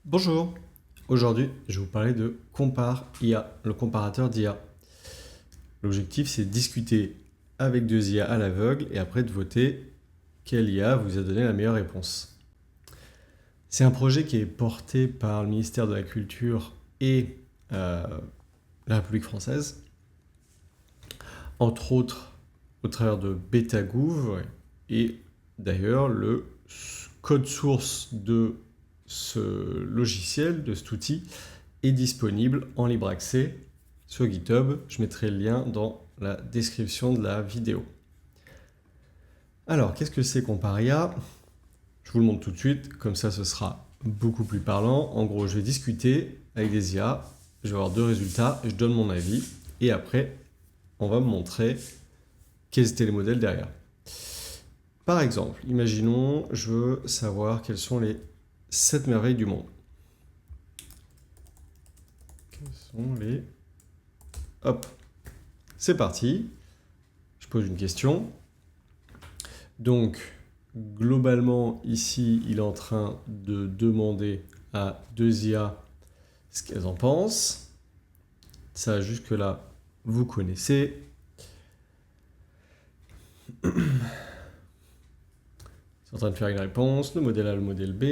Bonjour, aujourd'hui je vais vous parler de Compare IA, le comparateur d'IA. L'objectif c'est de discuter avec deux IA à l'aveugle et après de voter quelle IA vous a donné la meilleure réponse. C'est un projet qui est porté par le ministère de la Culture et la République française, entre autres au travers de Betagouv et d'ailleurs le code source de ce logiciel, de cet outil, est disponible en libre accès sur GitHub. Je mettrai le lien dans la description de la vidéo. Alors, qu'est-ce que c'est Comparia? Je vous le montre tout de suite, comme ça ce sera beaucoup plus parlant. En gros, je vais discuter avec des IA, je vais avoir deux résultats, je donne mon avis, et après, on va me montrer quels étaient les modèles derrière. Par exemple, imaginons, je veux savoir quelles sont les 7 merveilles du monde. Quelles sont les... Hop, c'est parti. Je pose une question. Donc, globalement, ici, il est en train de demander à deux IA ce qu'elles en pensent. Ça, jusque-là, vous connaissez. C'est en train de faire une réponse. Le modèle A, le modèle B.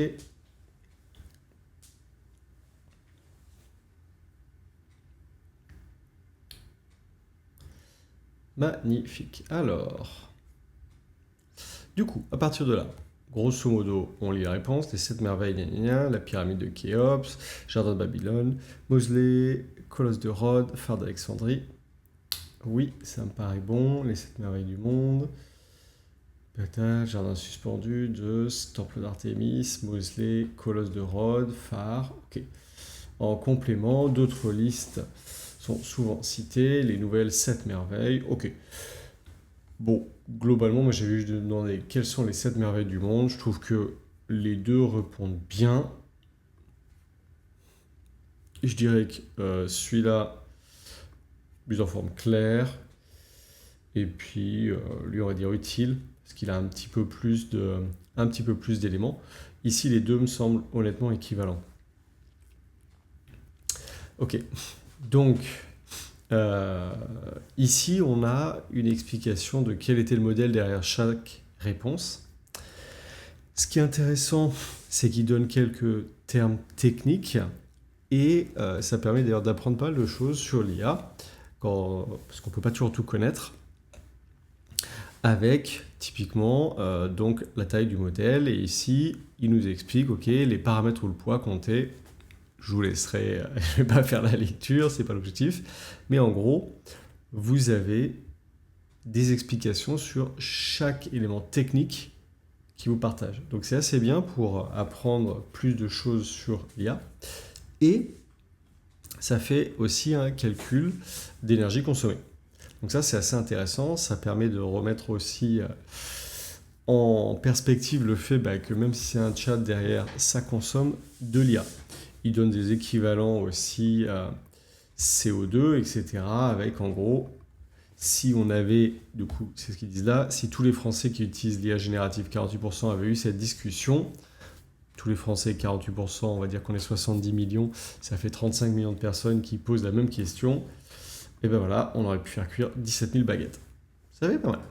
Magnifique. Alors, du coup, à partir de là, grosso modo, on lit la réponse, les 7 merveilles, gna gna gna, la pyramide de Khéops, Jardin de Babylone, Moseley, Colosse de Rhodes, phare d'Alexandrie. Oui, ça me paraît bon, les 7 merveilles du monde. Jardin suspendu, Zeus, Temple d'Artémis, Moseley, Colosse de Rhodes, phare. Ok. En complément, d'autres listes sont souvent citées, les nouvelles 7 merveilles. Ok. Bon, globalement, moi j'avais juste demandé quelles sont les 7 merveilles du monde. Je trouve que les deux répondent bien. Je dirais que celui-là, plus en forme claire. Et puis, lui, on va dire utile, parce qu'il a un petit peu plus d'éléments. Ici, les deux me semblent honnêtement équivalents. Ok, donc, ici, on a une explication de quel était le modèle derrière chaque réponse. Ce qui est intéressant, c'est qu'il donne quelques termes techniques et ça permet d'ailleurs d'apprendre pas mal de choses sur l'IA, parce qu'on ne peut pas toujours tout connaître, avec typiquement donc la taille du modèle. Et ici, il nous explique, ok, les paramètres ou le poids comptés. Je vous laisserai, je ne vais pas faire la lecture, c'est pas l'objectif. Mais en gros, vous avez des explications sur chaque élément technique qui vous partage. Donc c'est assez bien pour apprendre plus de choses sur l'IA. Et ça fait aussi un calcul d'énergie consommée. Donc ça c'est assez intéressant, ça permet de remettre aussi en perspective le fait que même si c'est un chat derrière, ça consomme de l'IA. Il donne des équivalents aussi CO2, etc. Avec en gros, si on avait, du coup, c'est ce qu'ils disent là, si tous les Français qui utilisent l'IA générative 48% avaient eu cette discussion, tous les Français 48%, on va dire qu'on est 70 millions, ça fait 35 millions de personnes qui posent la même question, et ben voilà, on aurait pu faire cuire 17 000 baguettes. Ça fait pas mal.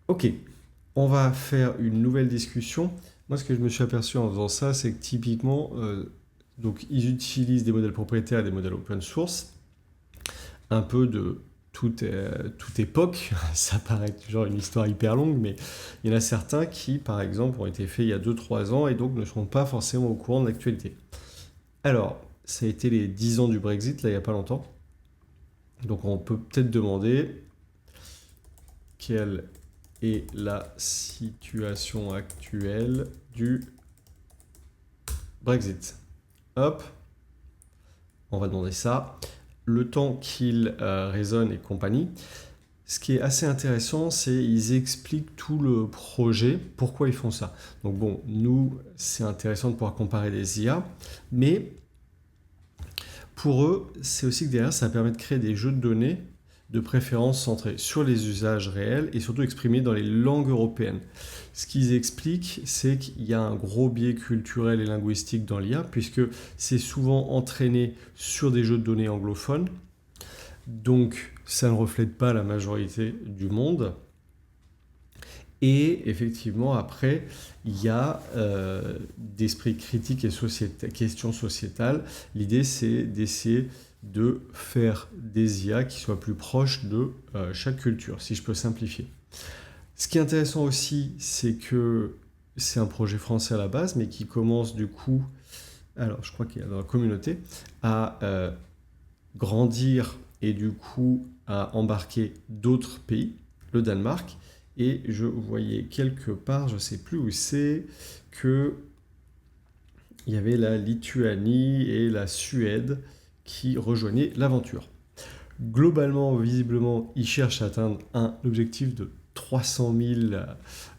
Ok, on va faire une nouvelle discussion. Moi, ce que je me suis aperçu en faisant ça, c'est que typiquement, donc, ils utilisent des modèles propriétaires et des modèles open source, un peu de toute époque. Ça paraît genre une histoire hyper longue, mais il y en a certains qui, par exemple, ont été faits il y a 2-3 ans et donc ne sont pas forcément au courant de l'actualité. Alors, ça a été les 10 ans du Brexit, là, il n'y a pas longtemps. Donc, on peut peut-être demander quelle est la situation actuelle du Brexit. Hop, on va demander ça. Le temps qu'il résonne et compagnie. Ce qui est assez intéressant, c'est qu'ils expliquent tout le projet, pourquoi ils font ça. Donc bon, nous, c'est intéressant de pouvoir comparer des IA, mais pour eux, c'est aussi que derrière, ça permet de créer des jeux de données de préférence centrés sur les usages réels et surtout exprimés dans les langues européennes. Ce qu'ils expliquent, c'est qu'il y a un gros biais culturel et linguistique dans l'IA, puisque c'est souvent entraîné sur des jeux de données anglophones. Donc, ça ne reflète pas la majorité du monde. Et effectivement, après, il y a d'esprit critique et questions sociétales. L'idée, c'est d'essayer de faire des IA qui soient plus proches de chaque culture, si je peux simplifier. Ce qui est intéressant aussi, c'est que c'est un projet français à la base, mais qui commence du coup, alors je crois qu'il y a dans la communauté, à grandir et du coup à embarquer d'autres pays, le Danemark. Et je voyais quelque part, je ne sais plus où c'est, qu'il y avait la Lituanie et la Suède qui rejoignaient l'aventure. Globalement, visiblement, ils cherchent à atteindre un objectif de 300 000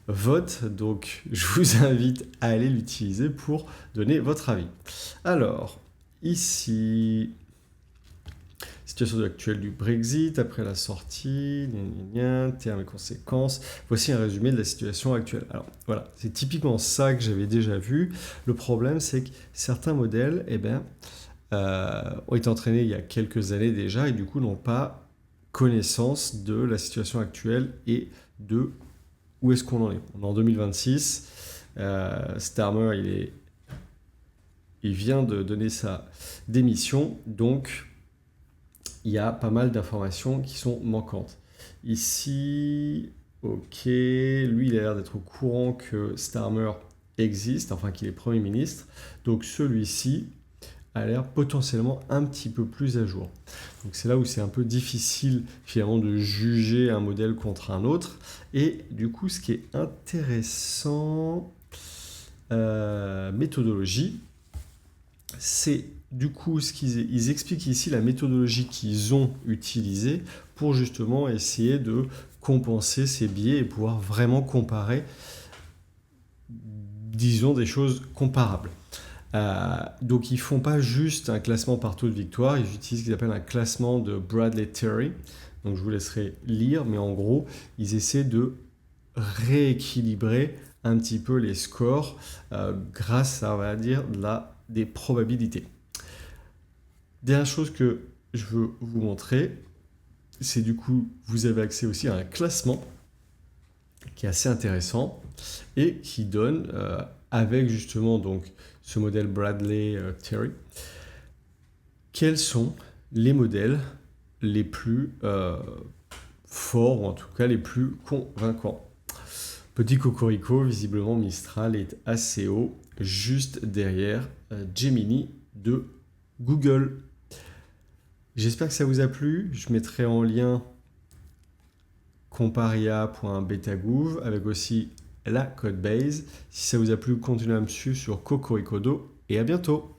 votes, donc je vous invite à aller l'utiliser pour donner votre avis. Alors, ici, situation actuelle du Brexit, après la sortie, termes et conséquences. Voici un résumé de la situation actuelle. Alors voilà, c'est typiquement ça que j'avais déjà vu. Le problème, c'est que certains modèles ont été entraînés il y a quelques années déjà et du coup n'ont pas connaissance de la situation actuelle et de où est-ce qu'on en est. On est en 2026. Starmer, il vient de donner sa démission, donc il y a pas mal d'informations qui sont manquantes. Ici, ok, lui, il a l'air d'être au courant que Starmer existe, enfin qu'il est Premier ministre. Donc celui-ci a l'air potentiellement un petit peu plus à jour. Donc c'est là où c'est un peu difficile finalement de juger un modèle contre un autre. Et du coup, ce qui est intéressant, méthodologie, c'est du coup ils expliquent ici la méthodologie qu'ils ont utilisée pour justement essayer de compenser ces biais et pouvoir vraiment comparer, disons, des choses comparables. Donc ils ne font pas juste un classement par taux de victoire, ils utilisent ce qu'ils appellent un classement de Bradley-Terry. Donc je vous laisserai lire, mais en gros, ils essaient de rééquilibrer un petit peu les scores grâce à, on va dire, des probabilités. Dernière chose que je veux vous montrer, c'est du coup, vous avez accès aussi à un classement qui est assez intéressant et qui donne, avec justement donc ce modèle Bradley-Terry, quels sont les modèles les plus forts, ou en tout cas les plus convaincants. Petit cocorico, visiblement Mistral est assez haut, juste derrière Gemini de Google. J'espère que ça vous a plu. Je mettrai en lien comparia.betagouv avec aussi la codebase. Si ça vous a plu, continuez à me suivre sur Cocoricodo et à bientôt.